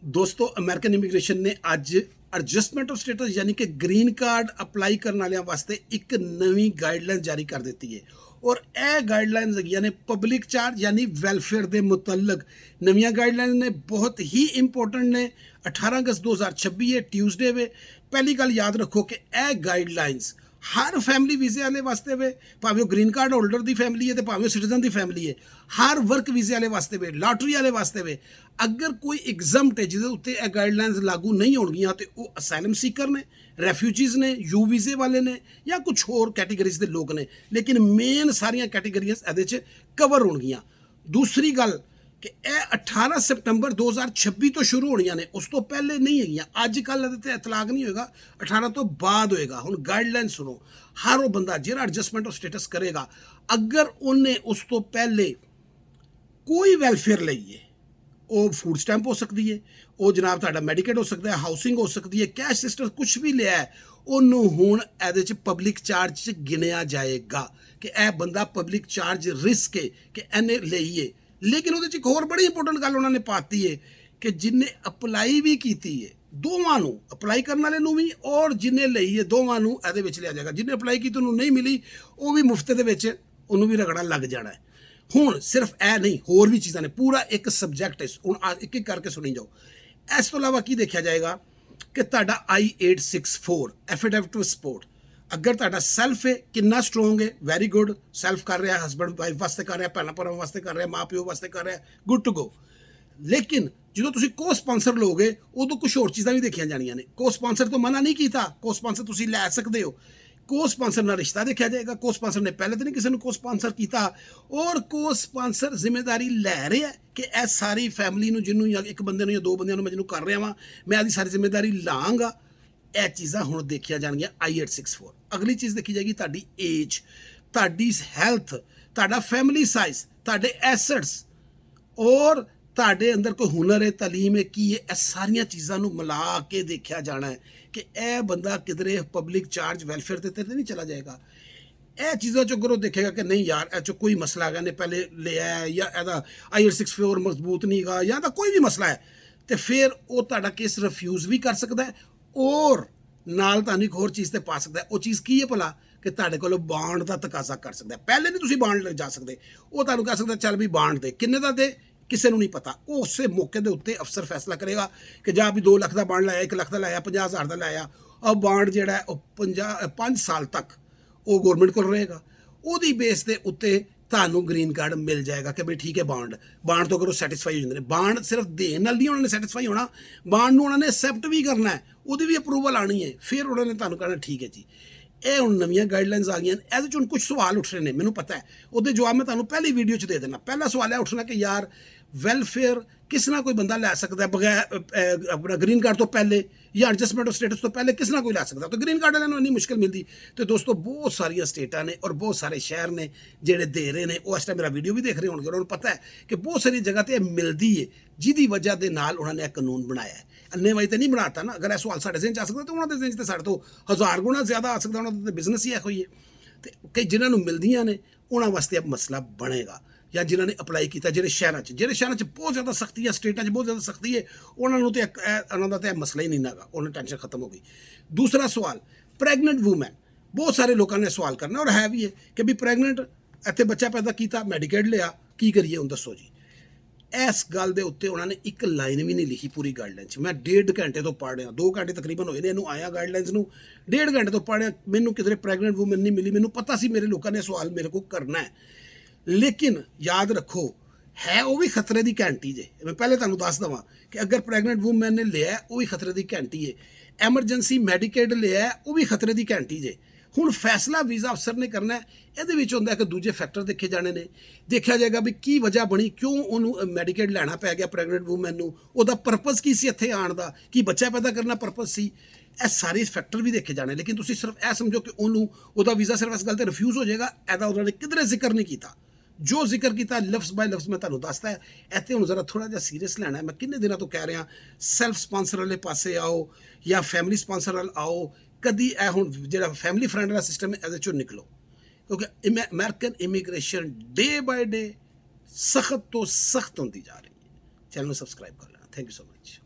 दोस्तों American immigration ने अज adjustment of status यानी कि ग्रीन कार्ड अप्लाई करने वालों वास्ते एक नवी गाइडलाइन जारी कर दी है। और यह गाइडलाइनस हैगियां ने पब्लिक चार्ज यानी वैलफेयर के मुतलक नवीं गाइडलाइन ने बहुत ही इंपोर्टेंट ने। 18 अगस्त 2026 है, ट्यूसडे वे। पहली गल याद रखो कि यह गाइडलाइनस हर फैमिली वीजे वाले वास्ते वे, भावें वो ग्रीन कार्ड होल्डर की फैमिली है तो भावें सिटीजन की फैमिली है। हर वर्क वीजे वाले वास्ते वे, लॉटरी वाले वास्ते वे। अगर कोई एग्जम्प्ट है जिसके उत्ते यह गाइडलाइनस लागू नहीं होणगियां तो वो असाइलम सीकर ने, रेफ्यूजीज ने, यू वीजे वाले ने या कुछ होर कैटेगरीज के लोग ने, लेकिन मेन सारिया कैटेगरीज ये कवर होणगियां। दूसरी गल कि यह 18 सितंबर 2026 तो शुरू होनिया ने, उस तो पहले नहीं है। अज कल इतलाक नहीं होएगा, 18 तो बाद होएगा। हुण गाइडलाइन सुनो, हर वो बंदा जो एडजस्टमेंट ऑफ स्टेटस करेगा, अगर उन्हें उस तो पहले कोई वैलफेयर लईए, वो फूड स्टैंप हो सकती है, वो जनाब तुहाडा मैडिकेट हो सकता है, हाउसिंग हो सकती है, कैश सिस्टम कुछ भी लिया है, उन्होंने हुण इहदे पब्लिक चार्ज च गिनिया जाएगा कि यह बंदा पब्लिक चार्ज रिस्क है कि इन्हें लईए। लेकिन वो एक होर बड़ी इंपोर्टेंट गल उन्होंने पाती है कि जिन्हें अप्लाई भी की है, दोवां नूं, अप्लाई करने वाले नूं भी और जिन्हें लई है, दोवां नूं इहदे विच लिया जाएगा। जिन्हें अप्लाई की उन्होंने नहीं मिली, वो भी मुफ्त दे विच उन्होंने भी रगड़ा लग जाना है। हुण सिर्फ यह नहीं, होर भी चीज़ां ने, पूरा एक सबजैक्ट है। हुण एक एक करके सुनी जाओ। इस तो इलावा की देखा जाएगा कि तुहाडा I-864 एफिडेविट ऑफ सपोर्ट, अगर तुहाडा सैल्फ है कितना स्ट्रोंग है, वैरी गुड। सैल्फ कर रहा, हसबैंड वाइफ वास्ते कर रहा, भैन भरावां वास्ते कर रहा, माँ प्यो वास्ते कर रहा, गुड टू गो। लेकिन जो तुम को स्पॉन्सर लोगे उदों कुछ होर चीज़ां भी देखिया जानियां ने। को स्पॉन्सर तो मना नहीं किया, को स्पॉन्सर तुसीं लै सकते हो। को स्पॉन्सर ना रिश्ता देखा जाएगा, को स्पॉन्सर ने पहले तो नहीं किसी ने को स्पॉन्सर किया, और को स्पॉन्सर जिम्मेदारी लै रहा है कि यह सारी फैमिली जिन्हों या एक बंदे या दो बंदों मैं जिन्हों कर रहा वा, मैं आदि सारी जिम्मेदारी लाँगा। यह चीज़ां हुण देखिया जाणगियां I-864। अगली चीज़ देखी जाएगी तुहाडी एज, तुहाडी हैल्थ, तुहाडा फैमिली साइज, तुहाडे एसेट्स और तुहाडे अंदर कोई हुनर है, तालीम है, की है, यह सारिया चीज़ों को मिला के देखा जाना है कि यह बंदा किधरे पब्लिक चार्ज वैलफेयर के तहत नहीं चला जाएगा। यह चीज़ों चो अगर देखेगा कि नहीं यार ए कोई मसला है, पहले लिया है या यदा I-864 मजबूत नहीं गा या कोई भी मसला है, तो फिर वो तुहाडा केस रिफ्यूज़ भी कर सकता है और नाल तुहानूं एक होर चीज़ ते पा सकता है। वो चीज़ की है भला कि तुहाडे कोलों बांड का तकाजा कर सकता है। पहले नहीं तुसीं बांड ले जा सकते, वो तुहानूं कह सकता चल भी बांड दे, किन्ने दा दे किसी को नहीं पता। वो उस मौके के उत्ते अफसर फैसला करेगा कि जा भी 2 लाख का बांड लाया, 1 लाख का लाया, 50,000 का लाया, और बांड जो है 5 साल तक वो गौरमेंट को रहेगा। वो बेस के उत्ते तुहानूं ग्रीन कार्ड मिल जाएगा कि भाई ठीक है, बांड तो करो सैटिस्फाई हो जाते हैं। बांड सिर्फ देने नाल नहीं उन्होंने सैटिस्फाई होना, बांड उन्होंने एक्सैप्ट भी करना है, वो भी अप्रूवल आनी है, फिर उन्होंने तुहानूं कहना ठीक है जी। ये हुण नवीं गाइडलाइनस आ गई। ये कुछ सवाल उठ रहे हैं, मैनूं पता है, वो जवाब मैं तुहानूं पहली वीडियो दे देना। पहला सवाल है उठना कि यार वैलफेयर किस ना कोई बंदा लै सकता है बगैर अपना ग्रीन कार्ड तो पहले, या एडजस्टमेंट ऑफ स्टेटस तो पहले किस ना कोई लै सकता, तो ग्रीन कार्ड वालों इन्नी मुश्किल मिलती। तो दोस्तों बहुत सारिया स्टेटां ने और बहुत सारे शहर ने जेडे दे रहे हैं, वो इस टाइम मेरा वीडियो भी देख रहे होंगे, उन्होंने पता है कि बहुत सारी जगह तो मिलती है, जिहदी वजह के नाल उन्होंने यह कानून बनाया है। अन्ने वाई तो नहीं बनाता ना। अगर यह सवाल साढ़े जहन च आ सकता तो उन्होंने जहन च साढ़े तो 1000 गुणा ज़्यादा आ सकता, उन्होंने बिजनेस ही है। तो कई जिन्होंने मिलदियां ने उन्होंने वास्ते अब मसला बनेगा, या जिन्होंने अप्लाई किया जो शहरों च बहुत ज़्यादा सख्ती है, स्टेटा बहुत ज़्यादा सख्ती है, उन्होंने तो उन्होंने तो मसला ही नहीं लगा, उन्होंने टेंशन खत्म हो गई। दूसरा सवाल, प्रैगनेंट वूमैन, बहुत सारे लोगों ने सवाल करना और है भी है कि भी प्रैगनेंट इतने बच्चा पैदा किया, मैडिकेट लिया, की करिए हूँ दसो जी। इस गल के उत्ते उन्होंने एक लाइन भी नहीं लिखी पूरी गाइडलाइन। मैं 1.5 घंटे तो पढ़ रहा, 2 घंटे तकरीबन होए ने इनू आया गाइडलाइनस नूं, 1.5 घंटे तो पढ़ रहा, मैनू किधरे प्रैगनेंट वूमन नहीं मिली। मैनू पता सी मेरे लोगों ने सवाल मेरे को करना है, लेकिन याद रखो है वो भी खतरे की घंटी जे। मैं पहले तुहानूं दस देवां कि अगर प्रैगनेंट वूमन ने लिया वो भी खतरे की घंटी है, एमरजेंसी मैडिकेट लिया वो भी खतरे की घंटी जे। हुण फैसला वीज़ा अफसर ने करना है, ये होंदा है कि दूजे फैक्टर देखे जाने ने, देखा जाएगा भी की वजह बनी, क्यों उन्होंने मैडिकेट लैना पै गया प्रैगनेंट वूमन नूं, उहदा पर्पज़ की सी इत्थे आउण दा, कि बच्चा पैदा करना पर्पज़ सी। यह सारे फैक्टर भी देखे जाने, लेकिन तुसीं सिर्फ यह समझो कि उहदा वीज़ा सिर्फ इस गल ते रिफ्यूज़ हो जाएगा, ऐसा उन्होंने किधरे जिक्र नहीं किया। जो जिक्र किया लफ्ज़ बाय लफ्ज़ मैं तुहानूं दसदा है। इत्थे हुण जरा थोड़ा जिहा सीरियस लैना है। मैं किन्ने दिनों तो कह रहा सैल्फ स्पॉन्सर वाले पासे आओ या फैमिली स्पॉन्सर वाल आओ, कदी ए हुण जिहड़ा फैमिली फ्रेंड वाला सिस्टम है इहदे चों निकलो, क्योंकि American immigration day by day सख्त तो सख्त होती जा रही है। चैनल में सब्सक्राइब कर लेना। Thank you so much.